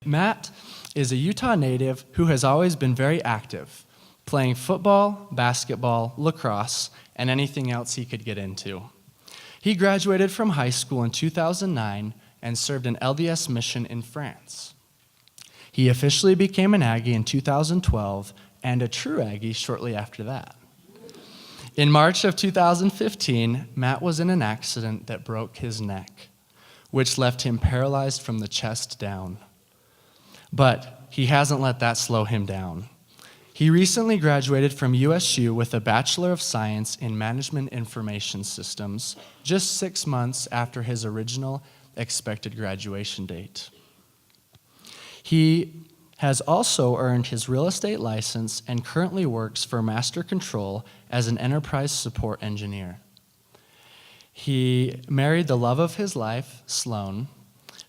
Matt is a Utah native who has always been very active, playing football, basketball, lacrosse, and anything else he could get into. He graduated from high school in 2009 and served an LDS mission in France. He officially became an Aggie in 2012 and a true Aggie shortly after that. In March of 2015, Matt was in an accident that broke his neck, which left him paralyzed from the chest down. But he hasn't let that slow him down. He recently graduated from USU with a Bachelor of Science in Management Information Systems, just 6 months after his original expected graduation date. He has also earned his real estate license and currently works for Master Control as an enterprise support engineer. He married the love of his life, Sloan,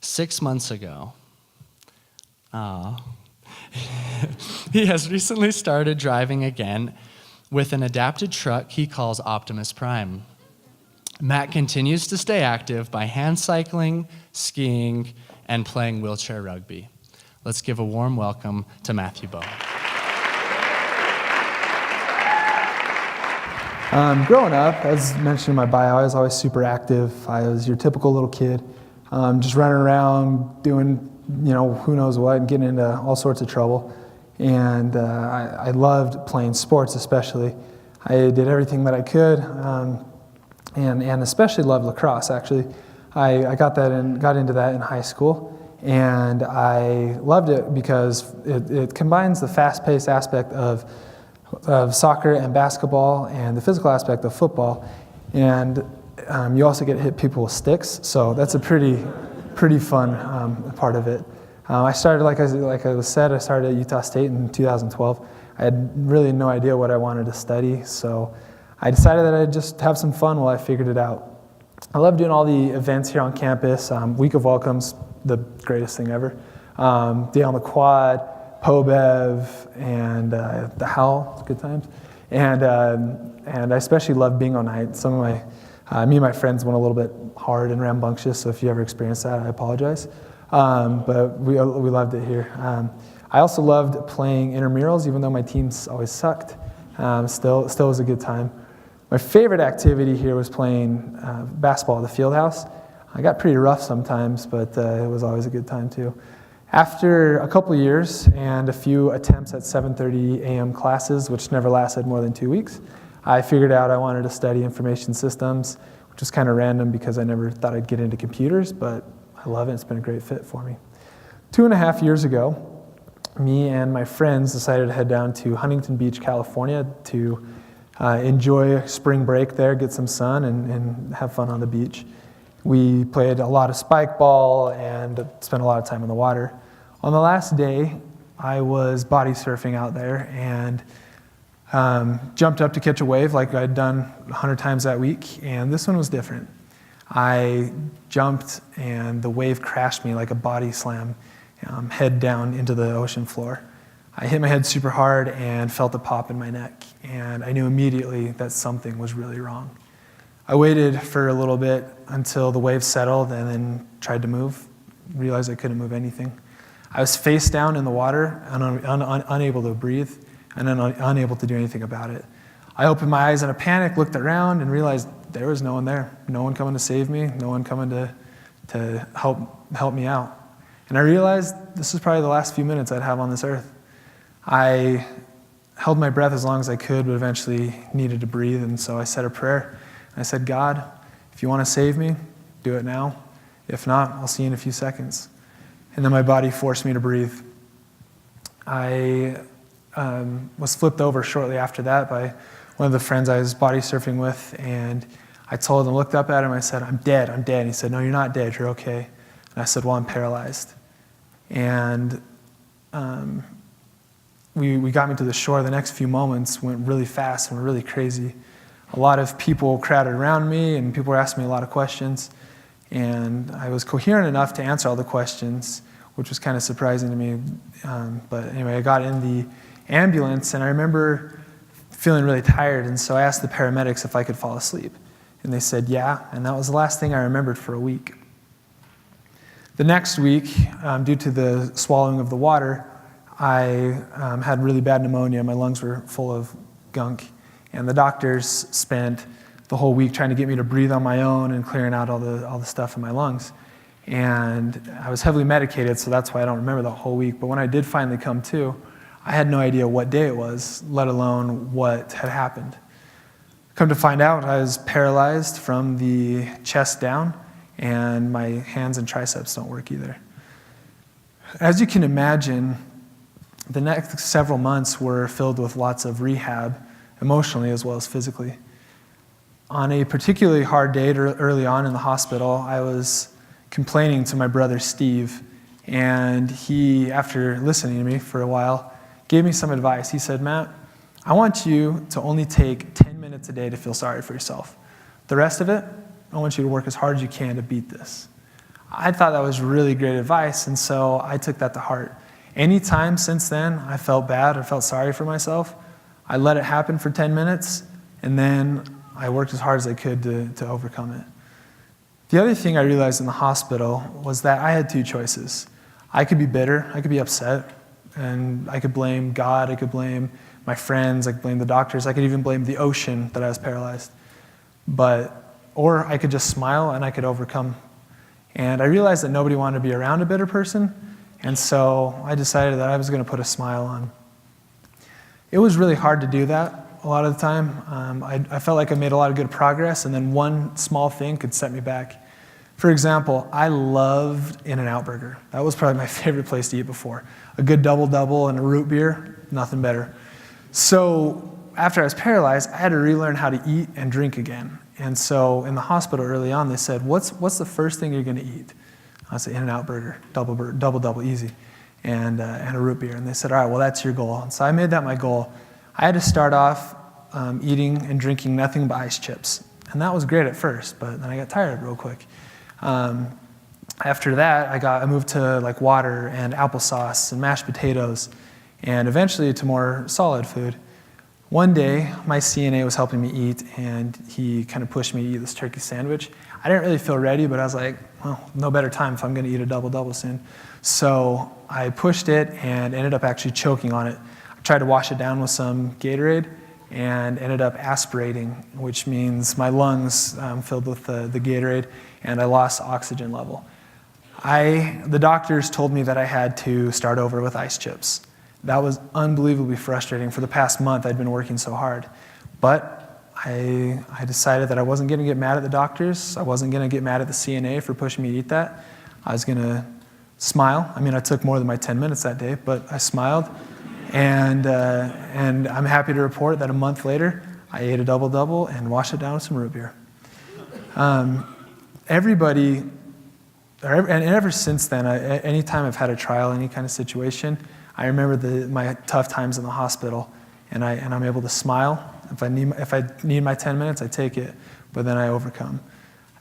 6 months ago. He has recently started driving again with an adapted truck he calls Optimus Prime. Matt continues to stay active by hand cycling, skiing, and playing wheelchair rugby. Let's give a warm welcome to Matthew Bowe. Growing up, as mentioned in my bio, I was always super active. I was your typical little kid, just running around doing, who knows what, and getting into all sorts of trouble. And I loved playing sports, especially. I did everything that I could, and especially loved lacrosse. Actually, I got into that in high school, and I loved it because it combines the fast-paced aspect of soccer and basketball and the physical aspect of football, and you also get to hit people with sticks, so that's a pretty fun part of it. I started, like I said, I started at Utah State in 2012. I had really no idea what I wanted to study, so I decided that I'd just have some fun while I figured it out. I love doing all the events here on campus. Week of Welcome's the greatest thing ever. Day on the Quad, POBEV, and the Howl, good times. And I especially love bingo night. Some of me and my friends went a little bit hard and rambunctious, so if you ever experienced that, I apologize. But we loved it here. I also loved playing intramurals, even though my teams always sucked. Still was a good time. My favorite activity here was playing basketball at the field house. I got pretty rough sometimes, but it was always a good time too. After a couple years and a few attempts at 7:30 a.m. classes, which never lasted more than 2 weeks, I figured out I wanted to study information systems, which was kind of random because I never thought I'd get into computers, but I love it. It's been a great fit for me. 2.5 years ago, me and my friends decided to head down to Huntington Beach, California to enjoy spring break there, get some sun, and have fun on the beach. We played a lot of spike ball and spent a lot of time in the water. On the last day, I was body surfing out there and jumped up to catch a wave like I'd done 100 times that week, and this one was different. I jumped and the wave crashed me like a body slam, head down into the ocean floor. I hit my head super hard and felt a pop in my neck, and I knew immediately that something was really wrong. I waited for a little bit until the wave settled and then tried to move, realized I couldn't move anything. I was face down in the water, unable to breathe, and unable to do anything about it. I opened my eyes in a panic, looked around, and realized there was no one there. No one coming to save me, no one coming to help me out. And I realized this was probably the last few minutes I'd have on this earth. I held my breath as long as I could, but eventually needed to breathe, and so I said a prayer. I said, God, if you want to save me, do it now. If not, I'll see you in a few seconds. And then my body forced me to breathe. I was flipped over shortly after that by one of the friends I was body surfing with, and I told him, looked up at him, I said, I'm dead. And he said, no, you're not dead, you're okay. And I said, well, I'm paralyzed. And we got me to the shore. The next few moments went really fast and were really crazy. A lot of people crowded around me, and people were asking me a lot of questions. And I was coherent enough to answer all the questions, which was kind of surprising to me. But anyway, I got in the ambulance, and I remember feeling really tired, and so I asked the paramedics if I could fall asleep. And they said, yeah, and that was the last thing I remembered for a week. The next week, due to the swallowing of the water, I had really bad pneumonia. My lungs were full of gunk. And the doctors spent the whole week trying to get me to breathe on my own and clearing out all the stuff in my lungs. And I was heavily medicated, so that's why I don't remember the whole week. But when I did finally come to, I had no idea what day it was, let alone what had happened. Come to find out, I was paralyzed from the chest down, and my hands and triceps don't work either. As you can imagine, the next several months were filled with lots of rehab, emotionally as well as physically. On a particularly hard day early on in the hospital, I was complaining to my brother Steve, and he, after listening to me for a while, gave me some advice. He said, "Matt, I want you to only take 10 minutes a day to feel sorry for yourself. The rest of it, I want you to work as hard as you can to beat this." I thought that was really great advice, and so I took that to heart. Anytime since then I felt bad or felt sorry for myself, I let it happen for 10 minutes, and then I worked as hard as I could to overcome it. The other thing I realized in the hospital was that I had two choices. I could be bitter, I could be upset, and I could blame God, I could blame my friends, I could blame the doctors, I could even blame the ocean that I was paralyzed. Or I could just smile and I could overcome. And I realized that nobody wanted to be around a bitter person, and so I decided that I was going to put a smile on. It was really hard to do that a lot of the time. I felt like I made a lot of good progress, and then one small thing could set me back. For example, I loved In-N-Out Burger. That was probably my favorite place to eat before. A good double-double and a root beer, nothing better. So after I was paralyzed, I had to relearn how to eat and drink again. And so in the hospital early on, they said, what's the first thing you're going to eat? I said, In-N-Out Burger, double, easy, and a root beer. And they said, all right, well, that's your goal. And so I made that my goal. I had to start off eating and drinking nothing but ice chips. And that was great at first, but then I got tired real quick. After that, I moved to like water and applesauce and mashed potatoes, and eventually to more solid food. One day, my CNA was helping me eat, and he kind of pushed me to eat this turkey sandwich. I didn't really feel ready, but I was like, well, no better time if I'm going to eat a double-double soon. So I pushed it and ended up actually choking on it. I tried to wash it down with some Gatorade and ended up aspirating, which means my lungs filled with the Gatorade, and I lost oxygen level. The doctors told me that I had to start over with ice chips. That was unbelievably frustrating. For the past month, I'd been working so hard. But I decided that I wasn't going to get mad at the doctors. I wasn't going to get mad at the CNA for pushing me to eat that. I was going to smile. I mean, I took more than my 10 minutes that day, but I smiled. And I'm happy to report that a month later, I ate a double-double and washed it down with some root beer. Ever since then, anytime I've had a trial, any kind of situation, I remember my tough times in the hospital, and I'm able to smile. If I need my 10 minutes, I take it, but then I overcome.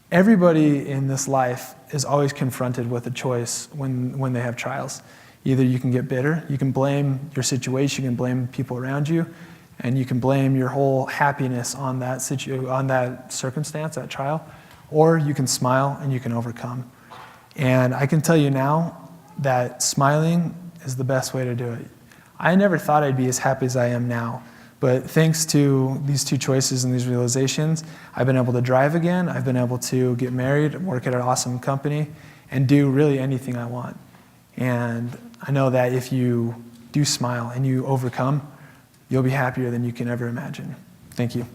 Everybody in this life is always confronted with a choice when they have trials. Either you can get bitter, you can blame your situation, you can blame people around you, and you can blame your whole happiness on that circumstance, that trial, or you can smile and you can overcome. And I can tell you now that smiling is the best way to do it. I never thought I'd be as happy as I am now, but thanks to these two choices and these realizations, I've been able to drive again, I've been able to get married, work at an awesome company, and do really anything I want. And I know that if you do smile and you overcome, you'll be happier than you can ever imagine. Thank you.